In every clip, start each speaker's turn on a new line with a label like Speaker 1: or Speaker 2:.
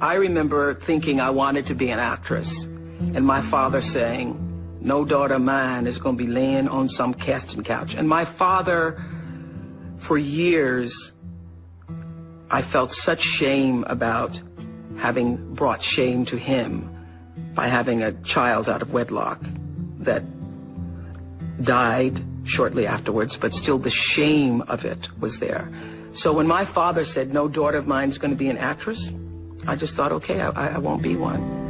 Speaker 1: I remember thinking I wanted to be an actress, and my father saying, no daughter of mine is going to be laying on some casting couch. And my father, for years, I felt such shame about having brought shame to him by having a child out of wedlock that died shortly afterwards, but still the shame of it was there. So when my father said, no daughter of mine is going to be an actress, I just thought, okay, I won't be one.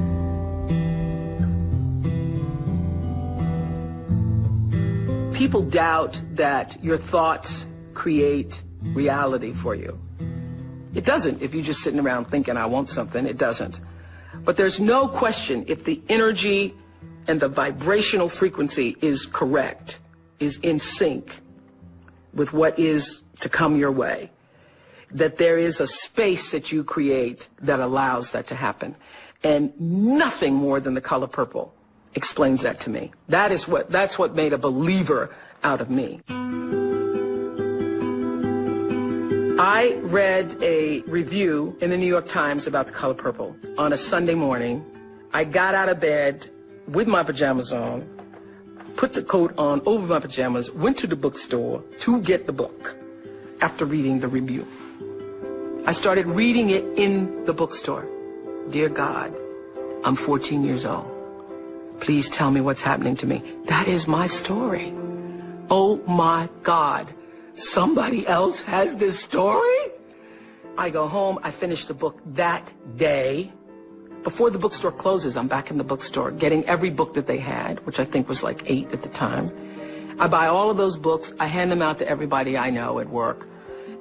Speaker 1: People doubt that your thoughts create reality for you. It doesn't if you're just sitting around thinking, I want something. It doesn't. But there's no question if the energy and the vibrational frequency is correct, is in sync with what is to come your way, that there is a space that you create that allows that to happen. And nothing more than the color purple explains that to me. That's what made a believer out of me. I read a review in the New York Times about the color purple on a Sunday morning. I got out of bed with my pajamas on, put the coat on over my pajamas, went to the bookstore to get the book after reading the review. I started reading it in the bookstore. Dear God, I'm 14 years old. Please tell me what's happening to me. That is my story. Oh my God. Somebody else has this story? I go home, I finish the book that day. Before the bookstore closes, I'm back in the bookstore getting every book that they had, which I think was like 8 at the time. I buy all of those books, I hand them out to everybody I know at work,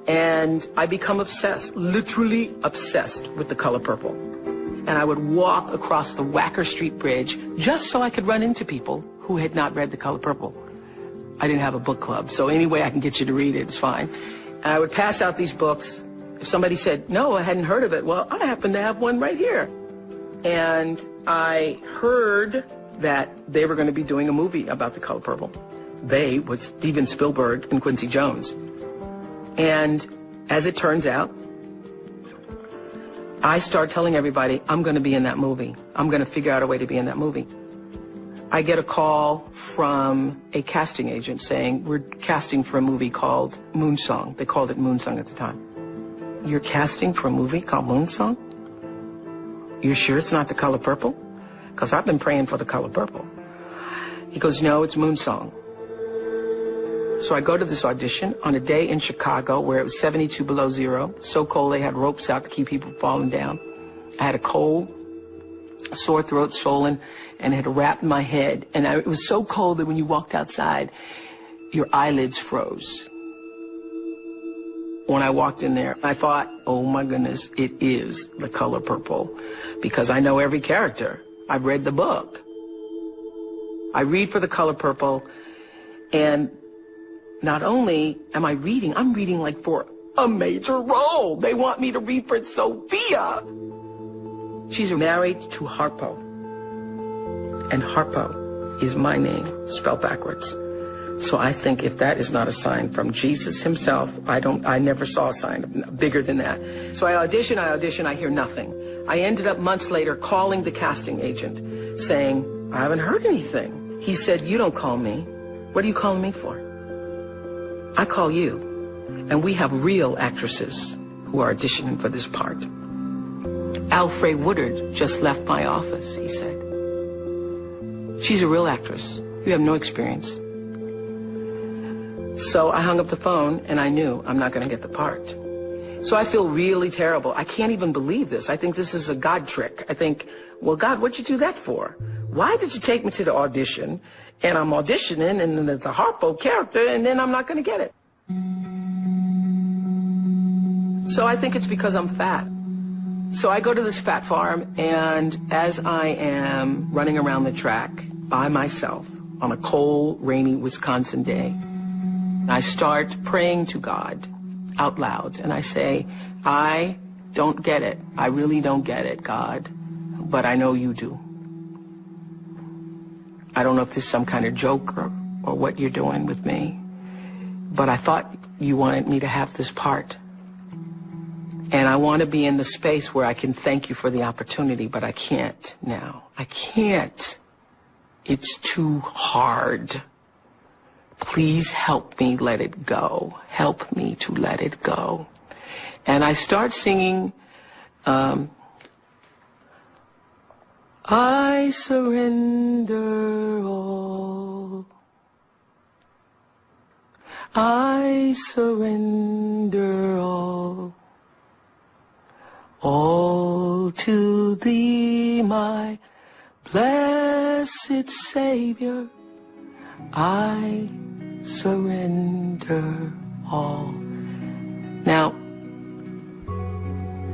Speaker 1: and I become obsessed, literally obsessed with the color purple. And I would walk across the Wacker Street Bridge just so I could run into people who had not read the color purple. I didn't have a book club, so any way I can get you to read it is fine. And I would pass out these books. If somebody said, no, I hadn't heard of it, well, I happen to have one right here. And I heard that they were going to be doing a movie about the color purple. They was Steven Spielberg and Quincy Jones. And as it turns out, I start telling everybody, I'm going to be in that movie. I'm going to figure out a way to be in that movie. I get a call from a casting agent saying, we're casting for a movie called Moonsong. They called it Moonsong at the time. You're casting for a movie called Moonsong? You're sure it's not the color purple? Because I've been praying for the color purple. He goes, no, it's Moonsong. So I go to this audition on a day in Chicago where it was 72 below zero. So cold they had ropes out to keep people from falling down. I had a cold, a sore throat, swollen, and it had wrapped my head. And it was so cold that when you walked outside, your eyelids froze. When I walked in there, I thought, oh my goodness, it is the color purple. Because I know every character. I've read the book. I read for the color purple, and not only am I reading, I'm reading like for a major role. They want me to read for Sophia. She's married to Harpo. And Harpo is my name, spelled backwards. So I think if that is not a sign from Jesus himself, I never saw a sign bigger than that. So I audition, I hear nothing. I ended up months later calling the casting agent saying, I haven't heard anything. He said, you don't call me. What are you calling me for? I call you. And we have real actresses who are auditioning for this part. Alfred Woodard just left my office, he said. She's a real actress. You have no experience. So I hung up the phone, and I knew I'm not going to get the part. So I feel really terrible. I can't even believe this. I think this is a God trick. I think, well, God, what'd you do that for? Why did you take me to the audition, and I'm auditioning, and then it's a Harpo character, and then I'm not going to get it? So I think it's because I'm fat. So I go to this fat farm, and as I am running around the track by myself on a cold, rainy Wisconsin day, I start praying to God out loud, and I say, I don't get it. I really don't get it, God, but I know you do. I don't know if this is some kind of joke or what you're doing with me, but I thought you wanted me to have this part. And I want to be in the space where I can thank you for the opportunity, but I can't now. I can't. It's too hard. Please help me let it go. Help me to let it go. And I start singing, I surrender all. I surrender all to thee, my blessed Savior. I surrender all. Now,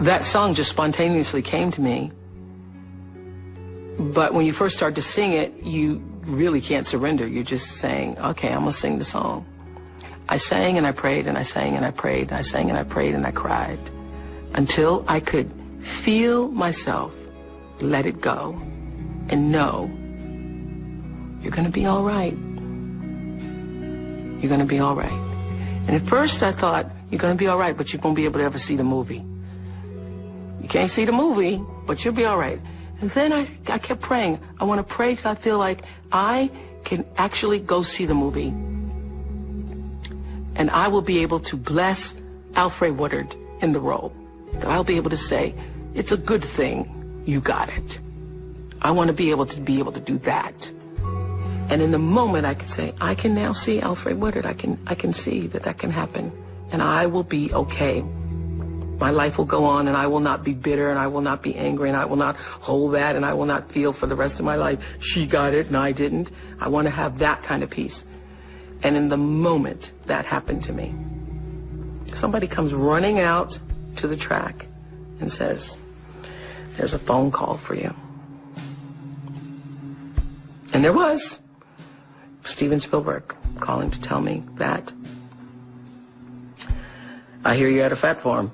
Speaker 1: that song just spontaneously came to me. But when you first start to sing it, you really can't surrender. You're just saying, okay, I'm going to sing the song. I sang and I prayed and I sang and I prayed. I sang and I prayed and I cried until I could feel myself let it go and know you're going to be all right. You're going to be all right. And at first I thought, you're going to be all right, but you won't be able to ever see the movie. You can't see the movie, but you'll be all right. And then I kept praying. I want to pray till I feel like I can actually go see the movie. And I will be able to bless Alfred Woodard in the role. That I'll be able to say, it's a good thing you got it. I want to be able to do that. And in the moment I could say, I can now see Alfred Woodard. I can see that can happen. And I will be okay. My life will go on and I will not be bitter and I will not be angry and I will not hold that and I will not feel for the rest of my life, she got it and I didn't. I want to have that kind of peace. And in the moment that happened to me, somebody comes running out to the track and says, there's a phone call for you. And there was Steven Spielberg calling to tell me that I hear you had a fat farm.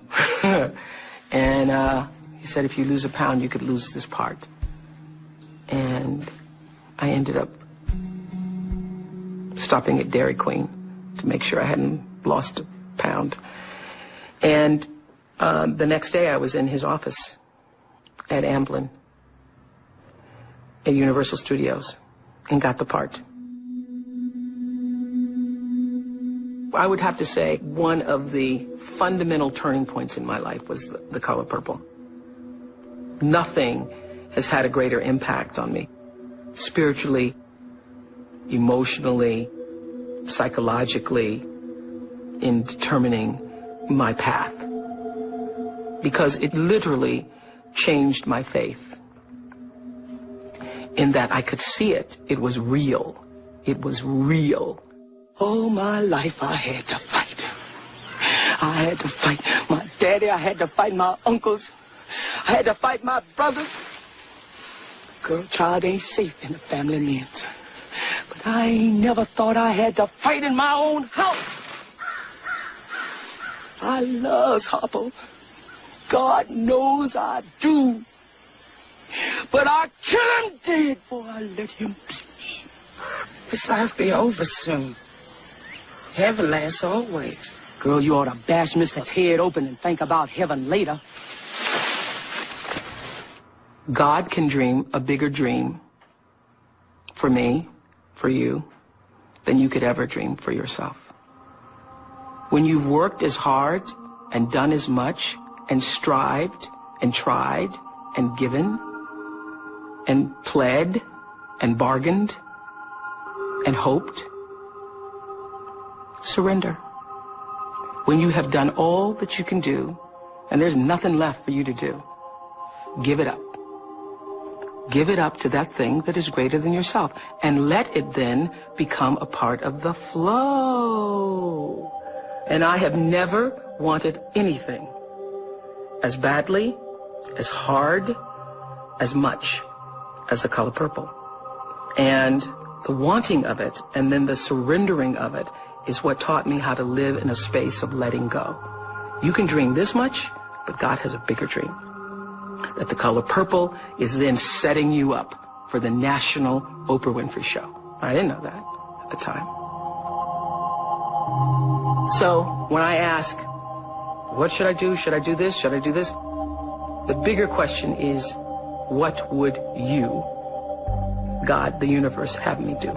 Speaker 1: And he said, if you lose a pound, you could lose this part. And I ended up stopping at Dairy Queen to make sure I hadn't lost a pound. And the next day I was in his office at Amblin at Universal Studios and got the part. I would have to say one of the fundamental turning points in my life was The Color Purple. Nothing has had a greater impact on me, spiritually, emotionally, psychologically, in determining my path. Because it literally changed my faith in that I could see it. It was real. It was real. All my life I had to fight. I had to fight my daddy. I had to fight my uncles. I had to fight my brothers. Girl, child ain't safe in the family names. But I ain't never thought I had to fight in my own house. I loves Harpo. God knows I do. But I kill him dead before I let him be.
Speaker 2: This life be over soon. Heaven lasts always.
Speaker 3: Girl, you ought to bash Mr. Ted open and think about heaven later.
Speaker 1: God can dream a bigger dream for me, for you, than you could ever dream for yourself. When you've worked as hard and done as much and strived and tried and given and pled and bargained and hoped, surrender. When you have done all that you can do and there's nothing left for you to do, give it up. Give it up to that thing that is greater than yourself and let it then become a part of the flow. And I have never wanted anything as badly, as hard, as much as The Color Purple. And the wanting of it and then the surrendering of it is what taught me how to live in a space of letting go. You can dream this much, but God has a bigger dream. That The Color Purple is then setting you up for the national Oprah Winfrey show. I didn't know that at the time. So when I ask, What should I do? Should I do this? Should I do this? The bigger question is, what would you, God, the universe, have me do?